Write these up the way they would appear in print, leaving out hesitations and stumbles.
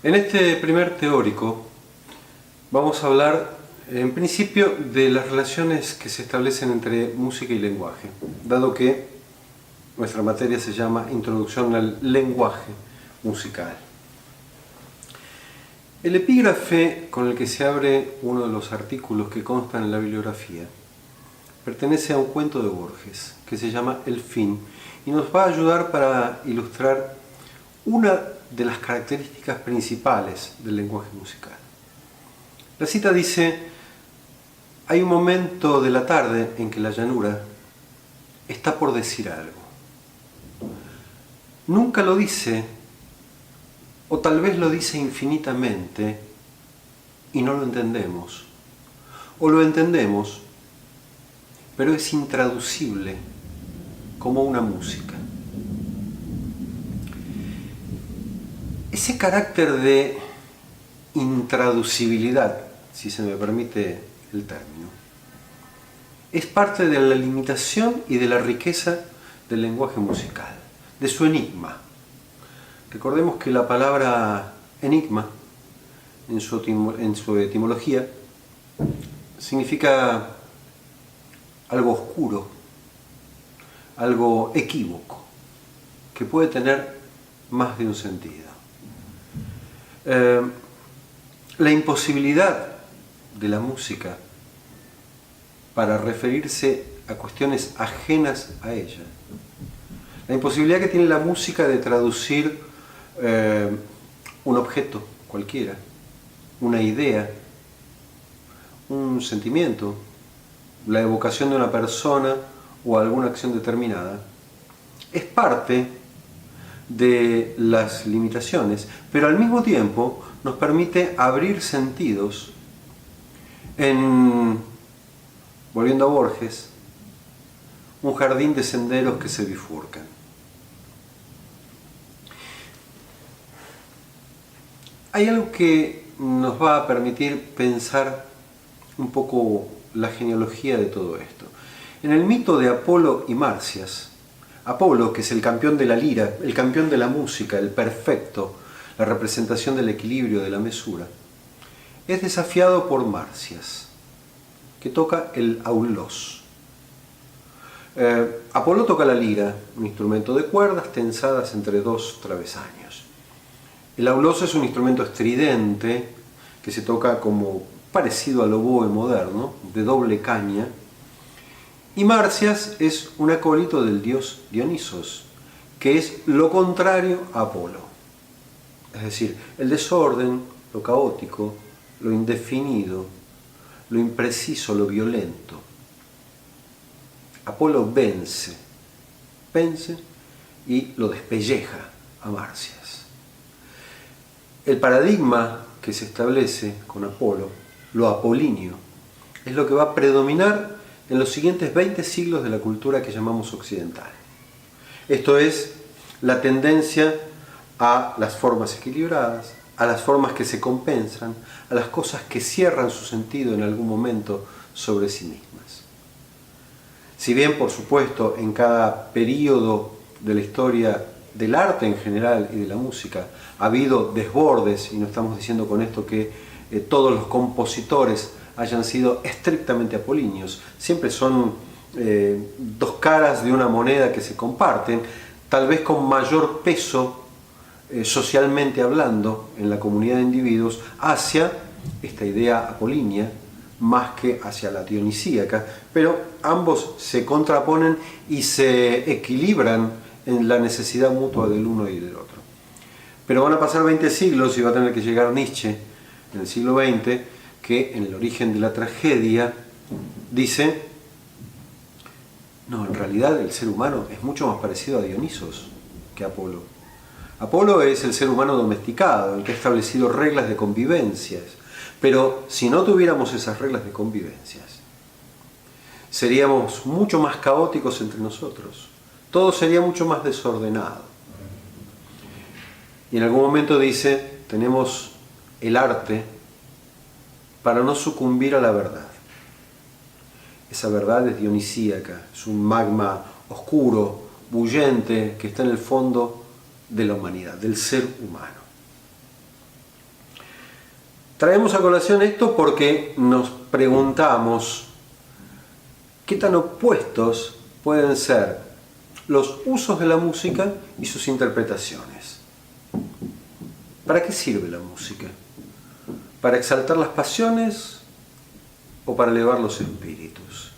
En este primer teórico vamos a hablar en principio de las relaciones que se establecen entre música y lenguaje, dado que nuestra materia se llama Introducción al lenguaje musical. El epígrafe con el que se abre uno de los artículos que constan en la bibliografía pertenece a un cuento de Borges que se llama El fin y nos va a ayudar para ilustrar una de las características principales del lenguaje musical. La cita dice: hay un momento de la tarde en que la llanura está por decir algo. Nunca lo dice, o tal vez lo dice infinitamente y no lo entendemos, o lo entendemos, pero es intraducible como una música. Ese carácter de intraducibilidad, si se me permite el término, es parte de la limitación y de la riqueza del lenguaje musical, de su enigma. Recordemos que la palabra enigma, en su etimología, significa algo oscuro, algo equívoco, que puede tener más de un sentido. La imposibilidad de la música para referirse a cuestiones ajenas a ella. La imposibilidad que tiene la música de traducir un objeto cualquiera, una idea, un sentimiento, la evocación de una persona o alguna acción determinada, es parte de las limitaciones, pero al mismo tiempo nos permite abrir sentidos en, volviendo a Borges, un jardín de senderos que se bifurcan. Hay algo que nos va a permitir pensar un poco la genealogía de todo esto. En el mito de Apolo y Marcias, Apolo, que es el campeón de la lira, el campeón de la música, el perfecto, la representación del equilibrio, de la mesura, es desafiado por Marcias, que toca el aulos. Apolo toca la lira, un instrumento de cuerdas tensadas entre dos travesaños. El aulos es un instrumento estridente que se toca como parecido al oboe moderno, de doble caña. Y Marcias es un acólito del dios Dionisos, que es lo contrario a Apolo. Es decir, el desorden, lo caótico, lo indefinido, lo impreciso, lo violento. Apolo vence y lo despelleja a Marcias. El paradigma que se establece con Apolo, lo apolíneo, es lo que va a predominar en los siguientes 20 siglos de la cultura que llamamos occidental. Esto es la tendencia a las formas equilibradas, a las formas que se compensan, a las cosas que cierran su sentido en algún momento sobre sí mismas. Si bien, por supuesto, en cada período de la historia del arte en general y de la música ha habido desbordes, y no estamos diciendo con esto que todos los compositores hayan sido estrictamente apolíneos, siempre son dos caras de una moneda que se comparten, tal vez con mayor peso socialmente hablando en la comunidad de individuos hacia esta idea apolínea más que hacia la dionisíaca, pero ambos se contraponen y se equilibran en la necesidad mutua del uno y del otro. Pero van a pasar 20 siglos y va a tener que llegar Nietzsche en el siglo XX, que en el origen de la tragedia dice: no, en realidad el ser humano es mucho más parecido a Dionisos que a Apolo. Apolo es el ser humano domesticado, el que ha establecido reglas de convivencias, pero si no tuviéramos esas reglas de convivencias, seríamos mucho más caóticos entre nosotros, todo sería mucho más desordenado. Y en algún momento dice: tenemos el arte para no sucumbir a la verdad. Esa verdad es dionisíaca, es un magma oscuro, bullente, que está en el fondo de la humanidad, del ser humano. Traemos a colación esto porque nos preguntamos qué tan opuestos pueden ser los usos de la música y sus interpretaciones. ¿Para qué sirve la música? ¿Para exaltar las pasiones o para elevar los espíritus?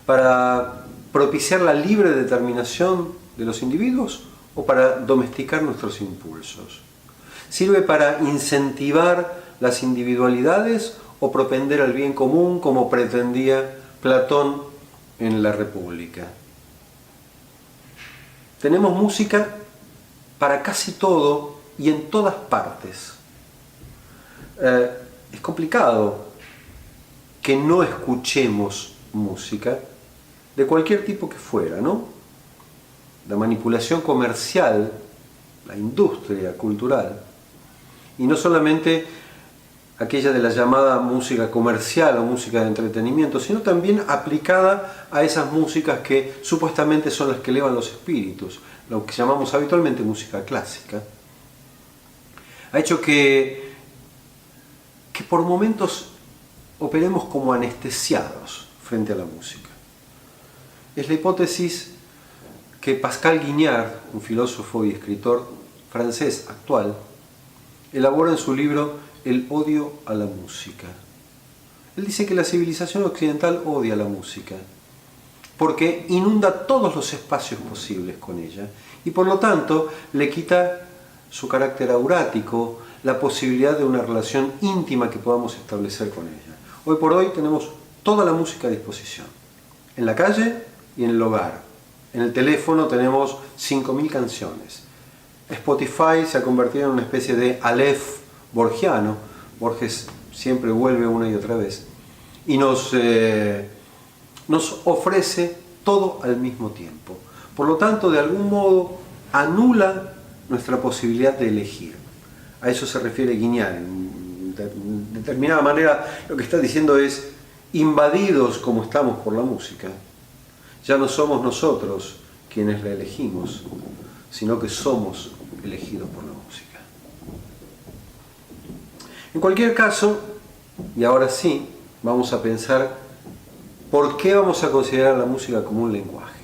¿Para propiciar la libre determinación de los individuos o para domesticar nuestros impulsos? ¿Sirve para incentivar las individualidades o propender al bien común como pretendía Platón en la República? Tenemos música para casi todo y en todas partes. Es complicado que no escuchemos música de cualquier tipo que fuera, ¿no? La manipulación comercial, la industria cultural, y no solamente aquella de la llamada música comercial o música de entretenimiento, sino también aplicada a esas músicas que supuestamente son las que elevan los espíritus, lo que llamamos habitualmente música clásica, ha hecho que por momentos operemos como anestesiados frente a la música. Es la hipótesis que Pascal Quignard, un filósofo y escritor francés actual, elabora en su libro El odio a la música. Él dice que la civilización occidental odia la música porque inunda todos los espacios posibles con ella y por lo tanto le quita su carácter aurático, la posibilidad de una relación íntima que podamos establecer con ella. Hoy por hoy tenemos toda la música a disposición, en la calle y en el hogar. En el teléfono tenemos 5.000 canciones. Spotify se ha convertido en una especie de Aleph borgiano. Borges siempre vuelve una y otra vez y nos ofrece todo al mismo tiempo. Por lo tanto, de algún modo anula nuestra posibilidad de elegir. A eso se refiere Quignard. De determinada manera lo que está diciendo es: invadidos como estamos por la música, ya no somos nosotros quienes la elegimos, sino que somos elegidos por la música. En cualquier caso, y ahora sí, vamos a pensar por qué vamos a considerar la música como un lenguaje.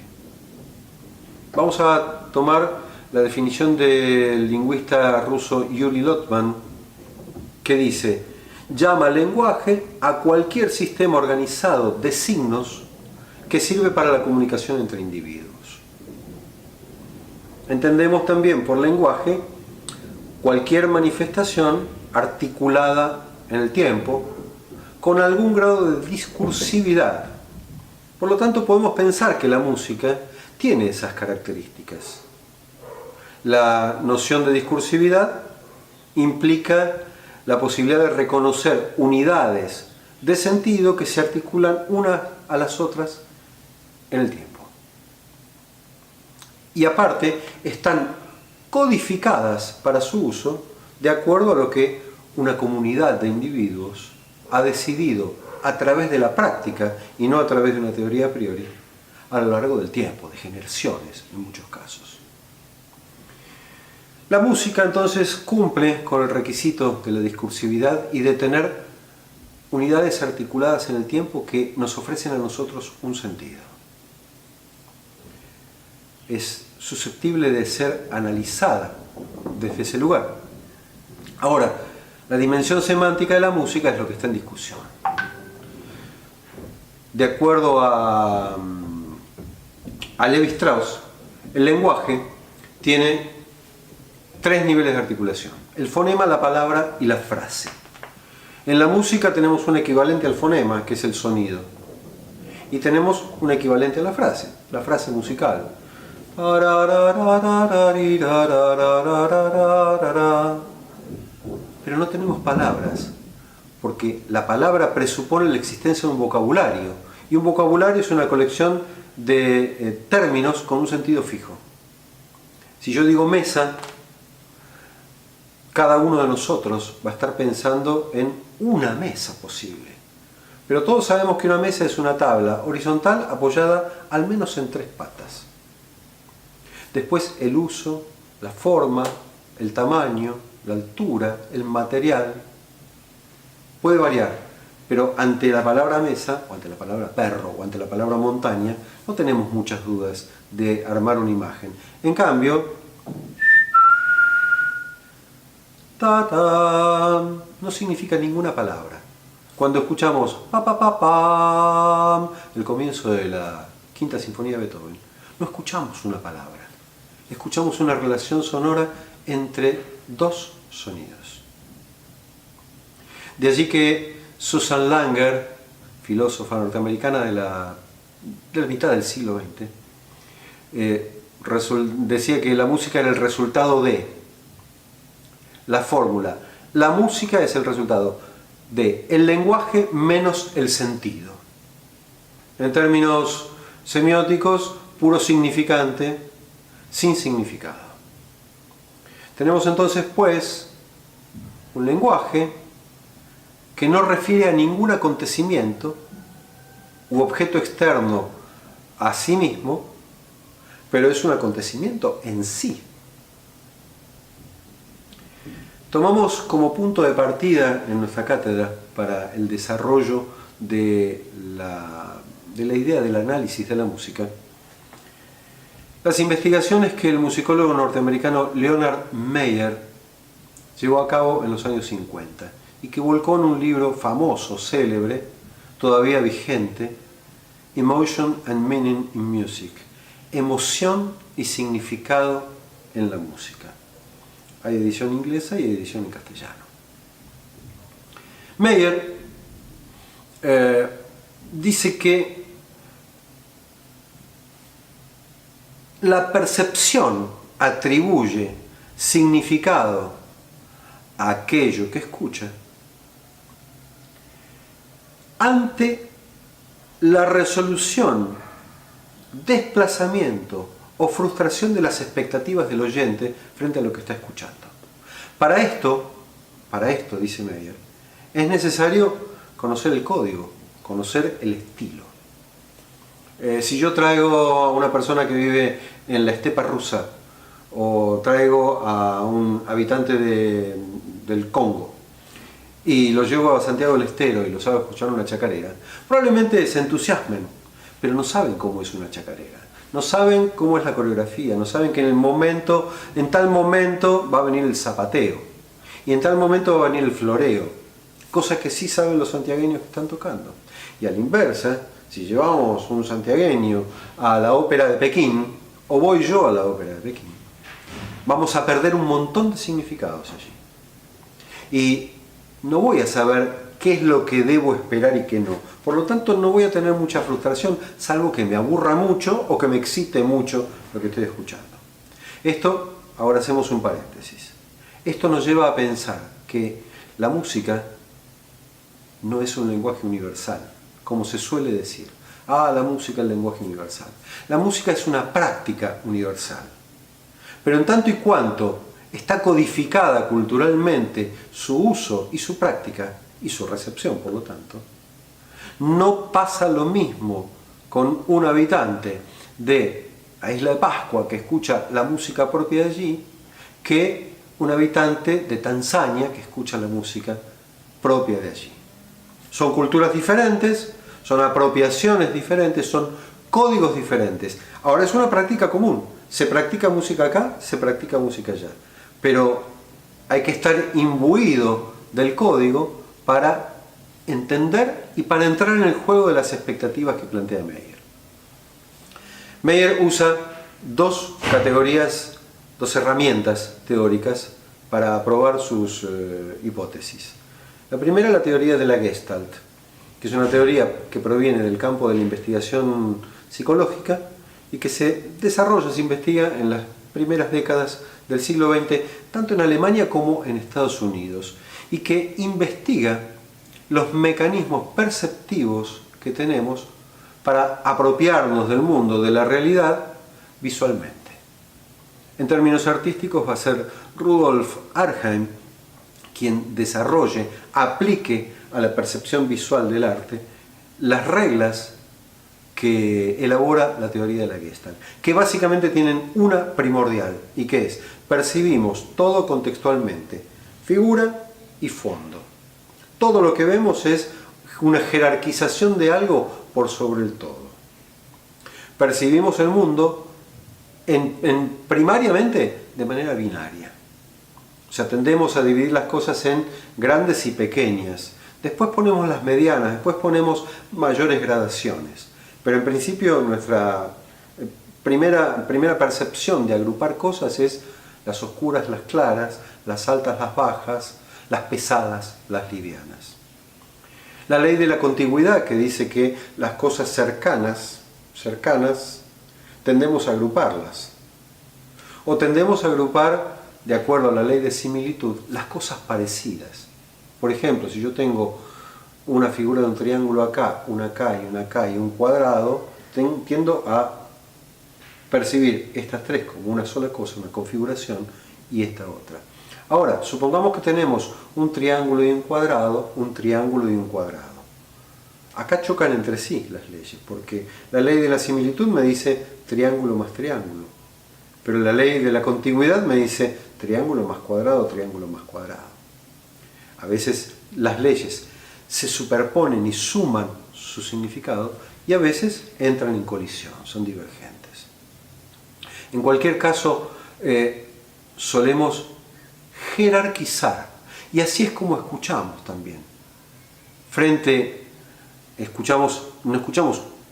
Vamos a tomar la definición del lingüista ruso Yuri Lotman, que dice: llama lenguaje a cualquier sistema organizado de signos que sirve para la comunicación entre individuos. Entendemos también por lenguaje cualquier manifestación articulada en el tiempo con algún grado de discursividad. Por lo tanto, podemos pensar que la música tiene esas características. La noción de discursividad implica la posibilidad de reconocer unidades de sentido que se articulan unas a las otras en el tiempo. Y aparte, están codificadas para su uso de acuerdo a lo que una comunidad de individuos ha decidido a través de la práctica y no a través de una teoría a priori a lo largo del tiempo, de generaciones en muchos casos. La música entonces cumple con el requisito de la discursividad y de tener unidades articuladas en el tiempo que nos ofrecen a nosotros un sentido. Es susceptible de ser analizada desde ese lugar. Ahora, la dimensión semántica de la música es lo que está en discusión. De acuerdo a Levi Strauss, el lenguaje tiene 3 niveles de articulación: el fonema, la palabra y la frase. En la música tenemos un equivalente al fonema, que es el sonido, y tenemos un equivalente a la frase musical. Pero no tenemos palabras, porque la palabra presupone la existencia de un vocabulario, y un vocabulario es una colección de términos con un sentido fijo. Si yo digo mesa, cada uno de nosotros va a estar pensando en una mesa posible. Pero todos sabemos que una mesa es una tabla horizontal apoyada al menos en 3 patas. Después el uso, la forma, el tamaño, la altura, el material, puede variar, pero ante la palabra mesa, o ante la palabra perro, o ante la palabra montaña, no tenemos muchas dudas de armar una imagen. En cambio, ta-ta no significa ninguna palabra. Cuando escuchamos pa pa pa pam, el comienzo de la Quinta Sinfonía de Beethoven, no escuchamos una palabra, escuchamos una relación sonora entre dos sonidos. De allí que Susan Langer, filósofa norteamericana de la mitad del siglo XX, decía que la música era el resultado de la fórmula. La música es el resultado de el lenguaje menos el sentido. En términos semióticos, puro significante, sin significado. Tenemos entonces, pues, un lenguaje que no refiere a ningún acontecimiento u objeto externo a sí mismo, pero es un acontecimiento en sí. Tomamos como punto de partida en nuestra cátedra para el desarrollo de la idea del análisis de la música las investigaciones que el musicólogo norteamericano Leonard Meyer llevó a cabo en los años 50 y que volcó en un libro famoso, célebre, todavía vigente, Emotion and Meaning in Music, emoción y significado en la música. Hay edición inglesa y edición en castellano. Meyer dice que la percepción atribuye significado a aquello que escucha ante la resolución, desplazamiento o frustración de las expectativas del oyente frente a lo que está escuchando. Para esto, dice Meyer, es necesario conocer el código, conocer el estilo. Si yo traigo a una persona que vive en la estepa rusa o traigo a un habitante del Congo y lo llevo a Santiago del Estero y los hago escuchar una chacarera, probablemente se entusiasmen, pero no saben cómo es una chacarera, no saben cómo es la coreografía, no saben que en tal momento va a venir el zapateo y en tal momento va a venir el floreo, cosas que sí saben los santiagueños que están tocando. Y a la inversa, si llevamos un santiagueño a la ópera de Pekín, o voy yo a la ópera de Pekín, vamos a perder un montón de significados allí. Y no voy a saber qué es lo que debo esperar y qué no. Por lo tanto, no voy a tener mucha frustración, salvo que me aburra mucho o que me excite mucho lo que estoy escuchando. Esto, ahora hacemos un paréntesis. Esto nos lleva a pensar que la música no es un lenguaje universal, como se suele decir. La música es el lenguaje universal. La música es una práctica universal. Pero en tanto y cuanto está codificada culturalmente su uso y su práctica, y su recepción, por lo tanto, no pasa lo mismo con un habitante de la isla de Pascua que escucha la música propia de allí, que un habitante de Tanzania que escucha la música propia de allí. Son culturas diferentes, son apropiaciones diferentes, son códigos diferentes. Ahora es una práctica común. Se practica música acá, se practica música allá. Pero hay que estar imbuido del código para entender y para entrar en el juego de las expectativas que plantea Meyer. Meyer usa dos categorías, dos herramientas teóricas para probar sus hipótesis. La primera es la teoría de la Gestalt, que es una teoría que proviene del campo de la investigación psicológica y que se desarrolla, se investiga en las primeras décadas del siglo XX, tanto en Alemania como en Estados Unidos, y que investiga los mecanismos perceptivos que tenemos para apropiarnos del mundo, de la realidad, visualmente. En términos artísticos va a ser Rudolf Arnheim quien desarrolle, aplique a la percepción visual del arte las reglas que elabora la teoría de la Gestalt, que básicamente tienen una primordial, y que es, percibimos todo contextualmente, figura y fondo. Todo lo que vemos es una jerarquización de algo por sobre el todo. Percibimos el mundo primariamente de manera binaria. O sea, tendemos a dividir las cosas en grandes y pequeñas. Después ponemos las medianas, después ponemos mayores gradaciones. Pero en principio nuestra primera percepción de agrupar cosas es las oscuras, las claras, las altas, las bajas, las pesadas, las livianas. La ley de la contigüidad, que dice que las cosas cercanas, tendemos a agruparlas. O tendemos a agrupar, de acuerdo a la ley de similitud, las cosas parecidas. Por ejemplo, si yo tengo una figura de un triángulo acá, una acá y un cuadrado, tiendo a percibir estas tres como una sola cosa, una configuración, y esta otra. Ahora, supongamos que tenemos un triángulo y un cuadrado, un triángulo y un cuadrado. Acá chocan entre sí las leyes, porque la ley de la similitud me dice triángulo más triángulo, pero la ley de la contigüidad me dice triángulo más cuadrado, triángulo más cuadrado. A veces las leyes se superponen y suman su significado y a veces entran en colisión, son divergentes. En cualquier caso, solemos jerarquizar, y así es como escuchamos también. No escuchamos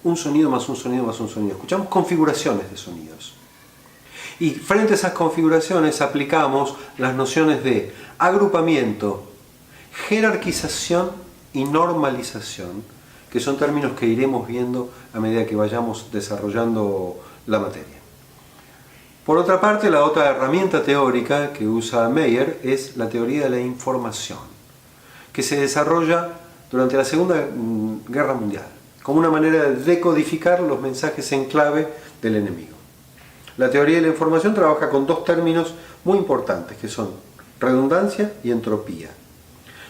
un sonido más un sonido más un sonido, escuchamos configuraciones de sonidos. Y frente a esas configuraciones aplicamos las nociones de agrupamiento, jerarquización y normalización, que son términos que iremos viendo a medida que vayamos desarrollando la materia. Por otra parte, la otra herramienta teórica que usa Meyer es la teoría de la información, que se desarrolla durante la Segunda Guerra Mundial, como una manera de decodificar los mensajes en clave del enemigo. La teoría de la información trabaja con dos términos muy importantes, que son redundancia y entropía.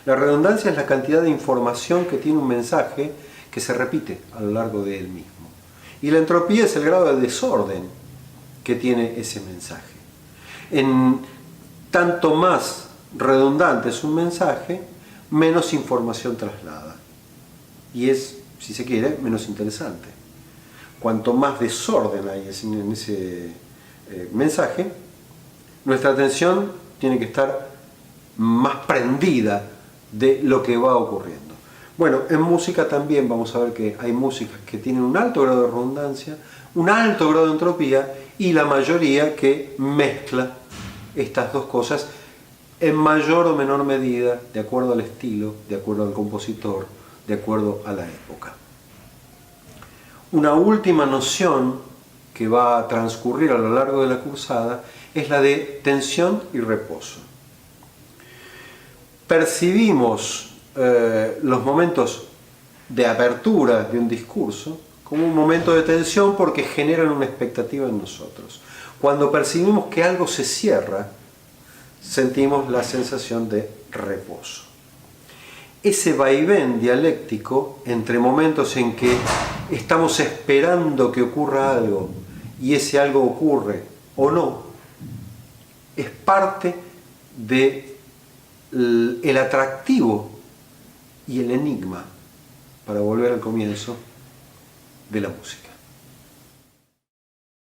La redundancia es la cantidad de información que tiene un mensaje que se repite a lo largo de él mismo. Y la entropía es el grado de desorden que tiene ese mensaje. En tanto más redundante es un mensaje, menos información traslada. Y es, si se quiere, menos interesante. Cuanto más desorden hay en ese mensaje, nuestra atención tiene que estar más prendida de lo que va ocurriendo. Bueno, en música también vamos a ver que hay músicas que tienen un alto grado de redundancia, un alto grado de entropía, y la mayoría que mezcla estas dos cosas en mayor o menor medida, de acuerdo al estilo, de acuerdo al compositor, de acuerdo a la época. Una última noción que va a transcurrir a lo largo de la cursada es la de tensión y reposo. Percibimos los momentos de apertura de un discurso como un momento de tensión porque generan una expectativa en nosotros. Cuando percibimos que algo se cierra, sentimos la sensación de reposo. Ese vaivén dialéctico entre momentos en que estamos esperando que ocurra algo y ese algo ocurre o no, es parte del atractivo y el enigma, para volver al comienzo, de la música.